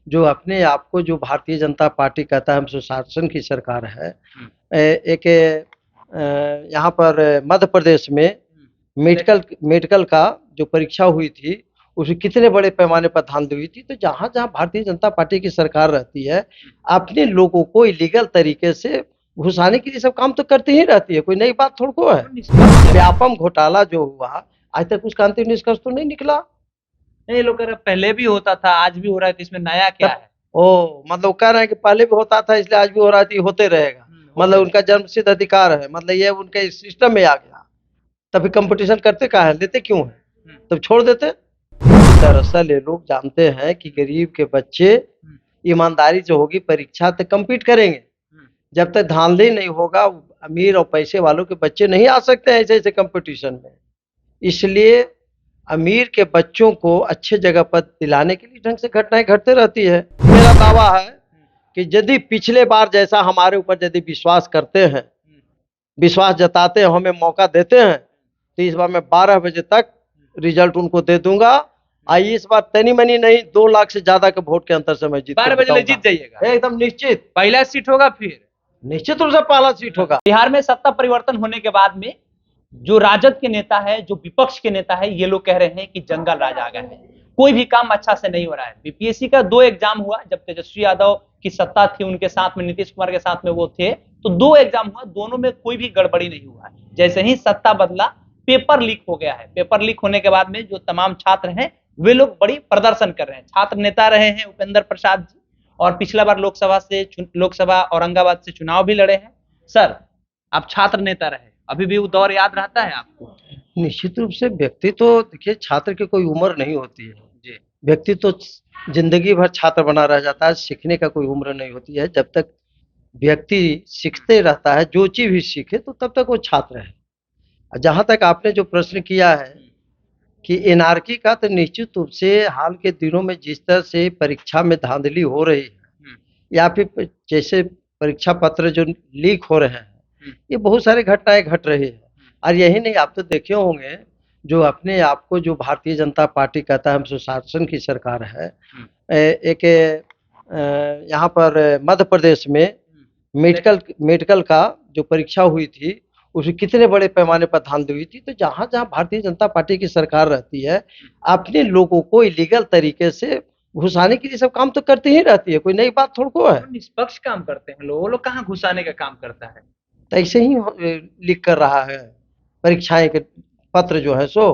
जो अपने आप को जो भारतीय जनता पार्टी कहता है हम सुशासन की सरकार है। एक यहाँ पर मध्य प्रदेश में मेडिकल मेडिकल का जो परीक्षा हुई थी उसमें कितने बड़े पैमाने पर धांधली हुई थी। तो जहाँ जहाँ भारतीय जनता पार्टी की सरकार रहती है अपने लोगों को इलीगल तरीके से घुसाने के लिए सब काम तो करती ही रहती है, कोई नई बात थोड़ी को है। व्यापम घोटाला जो हुआ आज तक उसका अंतिम निष्कर्ष तो नहीं निकला। नहीं, ये लोग कह रहे पहले भी होता था आज भी हो रहा है, तो इसमें नया क्या है? ओ मतलब कह रहे हैं कि पहले भी होता था इसलिए आज भी हो रहा है, होते रहेगा। मतलब उनका जन्मसिद्ध अधिकार है, मतलब ये उनके सिस्टम में आ गया। तभी कंपटीशन करते कहाँ है, लेते क्यों है, तब छोड़ देते। दरअसल ये लोग जानते हैं कि गरीब के बच्चे ईमानदारी जो होगी परीक्षा तक कम्पीट करेंगे। जब तक धांधली नहीं होगा अमीर और पैसे वालों के बच्चे नहीं आ सकते हैं ऐसे ऐसे कंपटीशन में। इसलिए अमीर के बच्चों को अच्छे जगह पर दिलाने के लिए ढंग से घटनाएं घटते रहती है। मेरा दावा है कि यदि पिछले बार जैसा हमारे ऊपर यदि विश्वास करते हैं, विश्वास जताते हैं, हमें मौका देते हैं, तो इस बार मैं 12 बजे तक रिजल्ट उनको दे दूंगा। आई इस बार तनी मनी नहीं 2 लाख से ज्यादा के वोट के अंतर से मैं जीत 12 बजे जीत जाइएगा एकदम निश्चित। पहला सीट होगा, फिर निश्चित रूप से पहला सीट होगा। बिहार में सत्ता परिवर्तन होने के बाद में जो राजद के नेता है, जो विपक्ष के नेता है, ये लोग कह रहे हैं कि जंगल राज आ गया है, कोई भी काम अच्छा से नहीं हो रहा है। बीपीएससी का 2 एग्जाम हुआ, जब तेजस्वी यादव की सत्ता थी उनके साथ में, नीतीश कुमार के साथ में वो थे, तो 2 एग्जाम हुआ, दोनों में कोई भी गड़बड़ी नहीं हुआ। जैसे ही सत्ता बदला पेपर लीक हो गया है। पेपर लीक होने के बाद में जो तमाम छात्र हैं वे लोग बड़ी प्रदर्शन कर रहे हैं। छात्र नेता रहे हैं उपेंद्र प्रसाद जी, और पिछला बार लोकसभा औरंगाबाद से चुनाव भी लड़े हैं। सर, आप छात्र नेता रहे, अभी भी वो दौर याद रहता है आपको? निश्चित रूप से। व्यक्ति तो देखिए छात्र की कोई उम्र नहीं होती है जी। व्यक्ति तो जिंदगी भर छात्र बना रह जाता है, सीखने का कोई उम्र नहीं होती है। जब तक व्यक्ति सीखते रहता है, जो चीज भी सीखे, तो तब तक वो छात्र है। जहां तक आपने जो प्रश्न किया है कि एनआरकी का, तो निश्चित रूप से हाल के दिनों में जिस तरह से परीक्षा में धांधली हो रही है या फिर जैसे परीक्षा पत्र जो लीक हो रहे हैं, ये बहुत सारे घटनाएं घट रही है। और यही नहीं, आप तो देखे होंगे जो अपने आप को जो भारतीय जनता पार्टी कहता है हम सुशासन की सरकार है। एक यहाँ पर मध्य प्रदेश में मेडिकल का जो परीक्षा हुई थी उसमें कितने बड़े पैमाने पर धांधली हुई थी। तो जहाँ जहाँ भारतीय जनता पार्टी की सरकार रहती है अपने लोगों को इलीगल तरीके से घुसाने के लिए सब काम तो करती ही रहती है, कोई नई बात थोड़ी को है। निष्पक्ष काम करते हैं लोग, वो लोग कहाँ घुसाने का काम करता है? तो ऐसे ही लीक कर रहा है परीक्षाएं के पत्र जो है। सो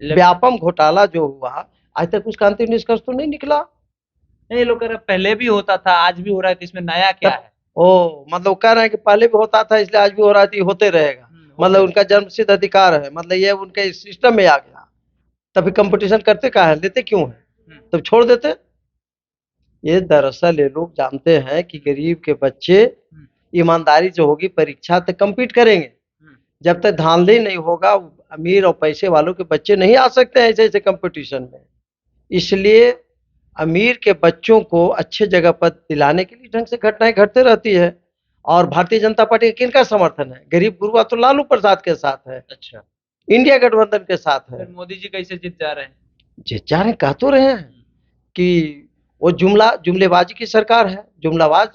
व्यापम घोटाला जो हुआ आज तक उसका अंतिम निष्कर्ष तो नहीं निकला। नहीं, ये लोग कह रहे पहले भी होता था आज भी हो रहा है, तो इसमें नया क्या है? ओ मतलब कह रहे हैं कि पहले भी होता था इसलिए आज भी हो रहा है, होते रहेगा। मतलब उनका जन्मसिद्ध अधिकार है, मतलब ये उनके सिस्टम में आ गया। तभी कंपटीशन करते कहाँ है, लेते क्यों है, तब छोड़ देते। ये दरअसल ये लोग जानते हैं कि गरीब के बच्चे ईमानदारी जो होगी परीक्षा तक कम्पीट करेंगे। जब तक धांधली नहीं होगा अमीर और पैसे वालों के बच्चे नहीं आ सकते हैं ऐसे ऐसे कंपटीशन में। इसलिए अमीर के बच्चों को अच्छे जगह पर दिलाने के लिए ढंग से घटनाएं घटते रहती है। और भारतीय जनता पार्टी का किनका समर्थन है? गरीब गुरुआ तो लालू प्रसाद के साथ है। अच्छा, इंडिया गठबंधन के साथ है। मोदी जी कैसे जीत जा रहे हैं? जीत जा रहे, कह तो रहे हैं कि वो जुमलेबाजी की सरकार है। जुमलाबाज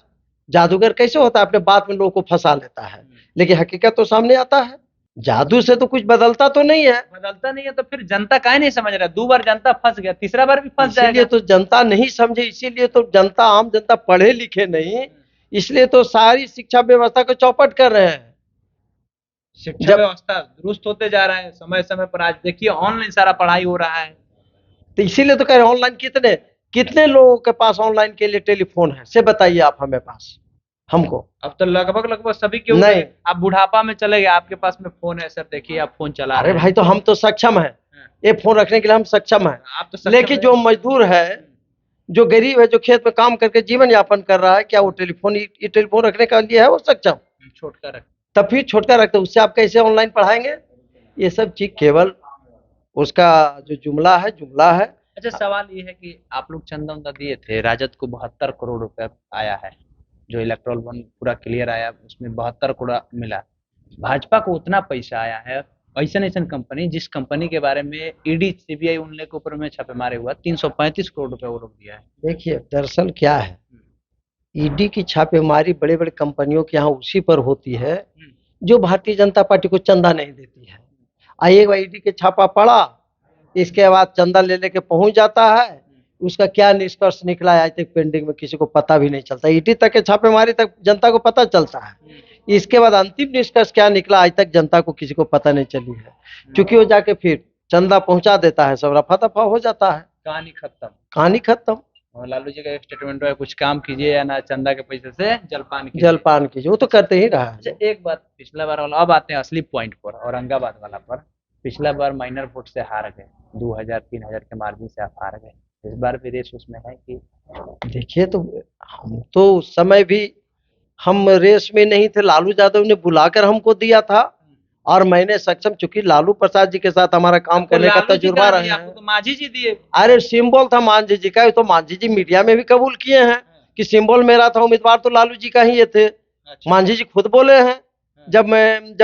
जादूगर कैसे होता है, अपने बात में लोगों को फंसा लेता है, लेकिन हकीकत तो सामने आता है। जादू से तो कुछ बदलता तो नहीं है। बदलता नहीं है तो फिर जनता काहे नहीं समझ रहा? 2 बार जनता फंस गया, तीसरा बार भी फंस जाएगा। इसीलिए तो जनता नहीं समझे, इसीलिए तो जनता, आम जनता पढ़े लिखे नहीं, इसलिए तो सारी शिक्षा व्यवस्था को चौपट कर रहे हैं। शिक्षा व्यवस्था दुरुस्त होते जा रहा है समय समय पर। आज देखिए ऑनलाइन सारा पढ़ाई हो रहा है, तो इसीलिए तो कह रहे हैं ऑनलाइन। कितने कितने लोगों के पास ऑनलाइन के लिए टेलीफोन है से बताइए आप हमें पास, हमको। अब तो लगभग सभी के नहीं। आप बुढ़ापा में चले गए, आपके पास में फोन है सर, देखिए आप फोन चला रहे अरे भाई तो हम तो सक्षम है, ये फोन रखने के लिए हम सक्षम है। आप तो लेकिन जो मजदूर है, जो गरीब है, जो खेत में काम करके जीवन यापन कर रहा है, क्या वो टेलीफोन रखने के लिए है वो सक्षम? छोटका रख, तब फिर छोटका रखते, उससे आप कैसे ऑनलाइन पढ़ाएंगे? ये सब चीज केवल उसका जो जुमला है। अच्छा, सवाल ये है कि आप लोग चंदा उंदा दिए थे, राजद को 72 करोड़ रुपए आया है, जो इलेक्ट्रोल बॉन्ड पूरा क्लियर आया उसमें 72 करोड़ मिला। भाजपा को उतना पैसा आया है, ऐसा ऐसा कंपनी जिस कंपनी के बारे में ईडी सीबीआई उनके ऊपर में छापेमारी हुआ 335 करोड़ रुपए वो लोग दिया है। देखिए दरअसल क्या है, ईडी की छापेमारी बड़े बड़े कंपनियों के यहाँ उसी पर होती है जो भारतीय जनता पार्टी को चंदा नहीं देती है। एक बार ईडी के छापा पड़ा, इसके बाद चंदा ले लेके पहुंच जाता है, उसका क्या निष्कर्ष निकला है आज तक पेंडिंग में किसी को पता भी नहीं चलता। ईडी तक के छापेमारी तक जनता को पता चलता है, इसके बाद अंतिम निष्कर्ष क्या निकला आज तक जनता को किसी को पता नहीं चली है, क्योंकि वो जाके फिर चंदा पहुंचा देता है, सब रफा दफा हो जाता है, कहानी खत्म। कहानी खत्म। और लालू जी का एक स्टेटमेंट है, कुछ काम कीजिए या ना चंदा के पैसे से जलपान कीजिए। जलपान कीजिए, वो तो करते ही रहा है। अच्छा एक बात, पिछला बार वाला, अब आते हैं असली पॉइंट पर, औरंगाबाद वाला पर। पिछला बार माइनर वोट से हार गए, 2000-3000 के मार्जिन से आप हार गए। इस बार भी रेस उसमें है कि? देखिए तो हम तो उस समय भी हम रेस में नहीं थे, लालू यादव ने बुलाकर हमको दिया था और मैंने सक्षम, चूंकि लालू प्रसाद जी के साथ हमारा काम करने का तजुर्बा रहा है। आपको तो मांझी जी दिए। अरे सिंबल था मांझी जी का, तो मांझी जी मीडिया में भी कबूल किए हैं कि सिंबल मेरा था, उम्मीदवार तो लालू जी का ही ये थे। मांझी जी खुद बोले हैं जब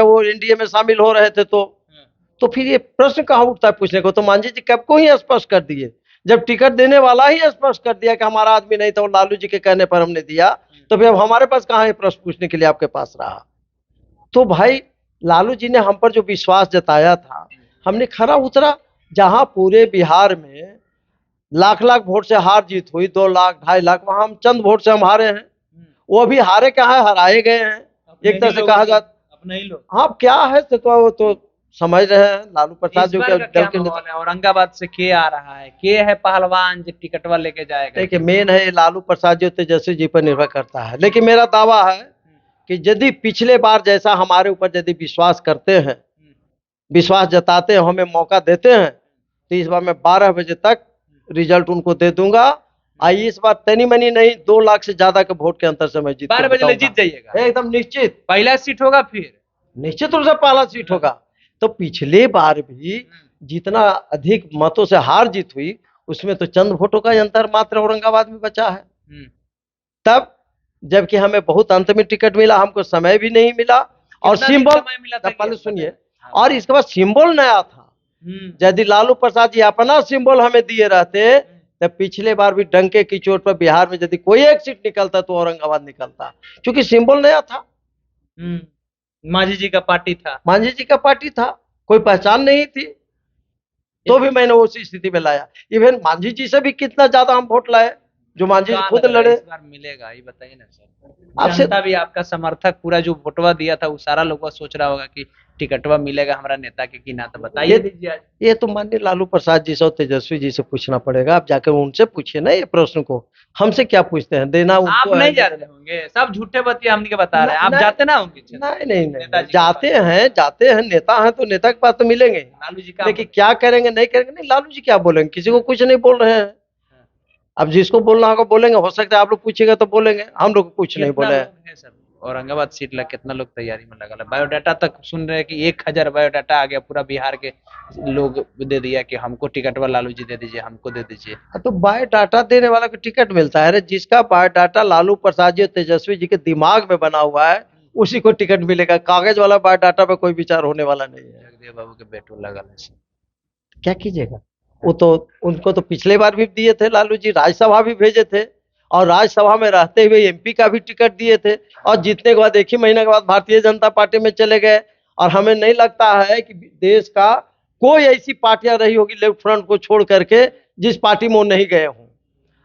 वो एनडीए में शामिल हो रहे थे तो फिर ये प्रश्न कहाँ उठता है पूछने को। तो मांझी जी कब को ही स्पष्ट कर दिए, जब टिकट देने वाला ही स्पष्ट कर दिया कि हमारा आदमी नहीं था और लालू जी के कहने पर हमने दिया, तो फिर अब हमारे पास कहाँ है प्रश्न पूछने के लिए आपके पास रहा। तो भाई लालू जी ने हम पर जो विश्वास जताया था, हमने खरा उतरा। जहां पूरे बिहार में लाख लाख वोट से हार जीत हुई, 2 लाख 2.5 लाख, वहां हम चंद वोट से हम हारे हैं। वो भी हारे कहाँ है, हराए गए हैं एक तरह से कहा जाता। अपने ही लोग। हाँ क्या है तो समझ रहे हैं लालू प्रसाद जो दल के नेता। औरंगाबाद से के आ रहा है, के है पहलवान जो टिकटवा लेके जाएगा? देखिए मेन है लालू प्रसाद जो तेजस्वी जी पर निर्भर करता है, लेकिन मेरा दावा है कि यदि पिछले बार जैसा हमारे ऊपर यदि विश्वास करते हैं, विश्वास जताते हैं, हमें मौका देते हैं, तो इस बार मैं 12 बजे तक रिजल्ट उनको दे दूंगा। आई इस बार तनी मनी नहीं, 2 लाख से ज्यादा के वोट के अंतर से मैं जीत 12 बजे जीत जाइएगा एकदम निश्चित। पहला सीट होगा, फिर निश्चित रूप से पहला सीट होगा। तो पिछले बार भी जितना अधिक मतों से हार जीत हुई, उसमें तो चंद वोटों का अंतर मात्र औरंगाबाद में बचा है। तब जबकि हमें बहुत अंत में टिकट मिला, हमको समय भी नहीं मिला और सिंबल, पहले सुनिए, और इसके बाद सिंबल नया था। यदि लालू प्रसाद जी अपना सिंबल हमें दिए रहते, तो पिछले बार भी डंके की चोट पर बिहार में यदि कोई एक सीट निकलता तो औरंगाबाद निकलता, क्योंकि सिंबल नया था। मांझी जी का पार्टी था, मांझी जी का पार्टी था, कोई पहचान नहीं थी, तो भी मैंने उसी स्थिति में लाया। इवन मांझी जी से भी कितना ज्यादा हम वोट लाए, जो मांझी जी खुद लड़े। इस बार मिलेगा ये बताइए ना सर। जनता भी आपका समर्थक, पूरा जो वोटवा दिया था वो सारा लोग सोच रहा होगा कि टिकटवा मिलेगा हमारा नेता के कि ना, तो बताइए दीजिए आज। ये तो माननीय लालू प्रसाद जी से और तेजस्वी जी से पूछना पड़ेगा, आप जाकर उनसे पूछिए ना ये प्रश्न को, हमसे क्या पूछते हैं, देना आप उनको नहीं जाते होंगे, सब झूठे बतिया हमने बता रहे हैं। आप जाते ना होंगे? नहीं जाते हैं, नेता हैं तो नेता के पास तो मिलेंगे। लालू जी का लेकिन क्या करेंगे नहीं करेंगे, नहीं लालू जी क्या बोलेंगे, किसी को कुछ नहीं बोल रहे हैं। अब जिसको बोलना होगा बोलेंगे, हो सकता है आप लोग पूछेगा तो बोलेंगे, हम लोग कुछ नहीं बोले हैं। औरंगाबाद सीट ला कितना लोग तैयारी में लगा है? बायोडाटा तक सुन रहे हैं कि 1000 बायोडाटा आ गया, पूरा बिहार के लोग दे दिया कि हमको टिकट वाला लालू जी दे दीजिए, हमको दे दीजिए। तो बायोडाटा देने वाला को टिकट मिलता है। जिसका बायोडाटा लालू प्रसाद जी और तेजस्वी जी के दिमाग में बना हुआ है उसी को टिकट मिलेगा। कागज वाला बायोडाटा पे कोई विचार होने वाला नहीं है। जगदेव बाबू के बेटो लगा है, क्या कीजिएगा। वो तो उनको तो पिछले बार भी दिए थे लालू जी, राज्यसभा भी भेजे थे और राज्यसभा में रहते हुए एमपी का भी टिकट दिए थे, और जीतने के बाद 1 ही महीने के बाद भारतीय जनता पार्टी में चले गए। और हमें नहीं लगता है कि देश का कोई ऐसी पार्टियां रही होगी लेफ्ट फ्रंट को छोड़ करके जिस पार्टी में वो नहीं गए हों।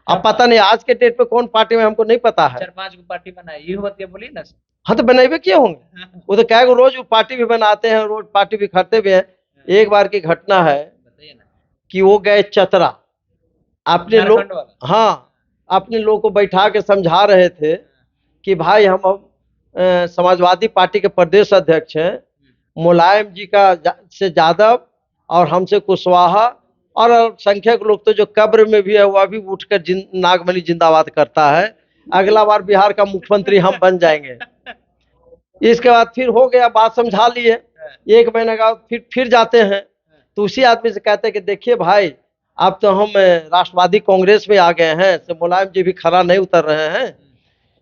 अब पता नहीं आज के डेट पे कौन पार्टी में, हमको नहीं पता है। 4-5 पार्टी बनाई, ये बात ये बोली ना। हाँ तो बनाए किए होंगे, वो तो क्या रोज पार्टी भी बनाते हैं, रोज पार्टी भी करते भी हैं। एक बार की घटना है कि वो गए चतरा, अपने लोग, हाँ अपने लोग को बैठा के समझा रहे थे कि भाई हम समाजवादी पार्टी के प्रदेश अध्यक्ष हैं, मुलायम जी का से यादव और हमसे कुशवाहा और अल्पसंख्यक लोग तो जो कब्र में भी है वह भी उठकर नागमणि जिंदाबाद करता है, अगला बार बिहार का मुख्यमंत्री हम बन जाएंगे। इसके बाद फिर हो गया, बात समझा लिए। 1 महीने का फिर जाते हैं तो उसी आदमी से कहते हैं कि देखिए भाई अब तो हम राष्ट्रवादी कांग्रेस में आ गए हैं, से मुलायम जी भी खरा नहीं उतर रहे हैं,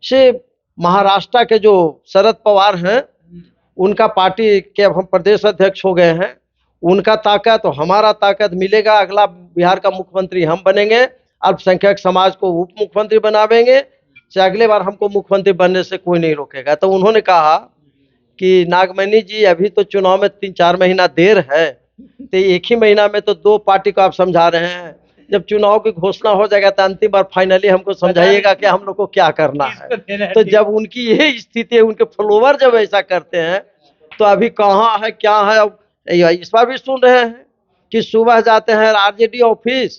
से महाराष्ट्र के जो शरद पवार हैं उनका पार्टी के अब हम प्रदेश अध्यक्ष हो गए हैं, उनका ताकत और हमारा ताकत मिलेगा, अगला बिहार का मुख्यमंत्री हम बनेंगे, अल्पसंख्यक समाज को उप मुख्यमंत्री बनावेंगे, चाहे अगले बार हमको मुख्यमंत्री बनने से कोई नहीं रोकेगा। तो उन्होंने कहा कि नागमणि जी अभी तो चुनाव में 3-4 महीना देर है, तो एक ही महीना में तो 2 पार्टी को आप समझा रहे हैं, जब चुनाव की घोषणा हो जाएगा तो अंतिम बार फाइनली हमको समझाइएगा कि हम लोग को क्या करना है। तो जब उनकी यही स्थिति है, उनके फॉलोवर जब ऐसा करते हैं तो अभी कहाँ है क्या है। अब इस बार भी सुन रहे हैं कि सुबह जाते हैं आरजेडी ऑफिस,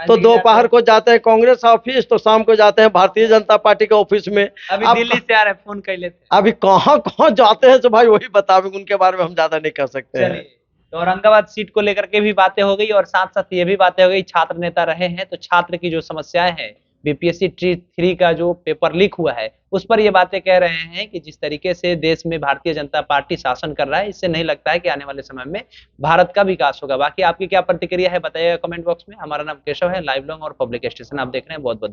तो दोपहर को जाते हैं कांग्रेस ऑफिस, तो शाम को जाते हैं भारतीय जनता पार्टी के ऑफिस में। अभी दिल्ली से आ रहे हैं, फोन कर लेते हैं। अभी कहाँ कहाँ जाते हैं तो भाई वही बतावे, उनके बारे में हम ज्यादा नहीं कर सकते हैं। चलिए, तो औरंगाबाद सीट को लेकर के भी बातें हो गई और साथ साथ ये भी बातें हो गई, छात्र नेता रहे हैं तो छात्र की जो समस्याएं हैं, बीपीएससी T3 का जो पेपर लीक हुआ है उस पर ये बातें कह रहे हैं कि जिस तरीके से देश में भारतीय जनता पार्टी शासन कर रहा है, इससे नहीं लगता है कि आने वाले समय में भारत का विकास होगा। बाकी आपकी क्या प्रतिक्रिया है बताइएगा कमेंट बॉक्स में। हमारा नाम केशव है, लाइव लॉन्ग और पब्लिक स्टेशन आप देख रहे हैं। बहुत बहुत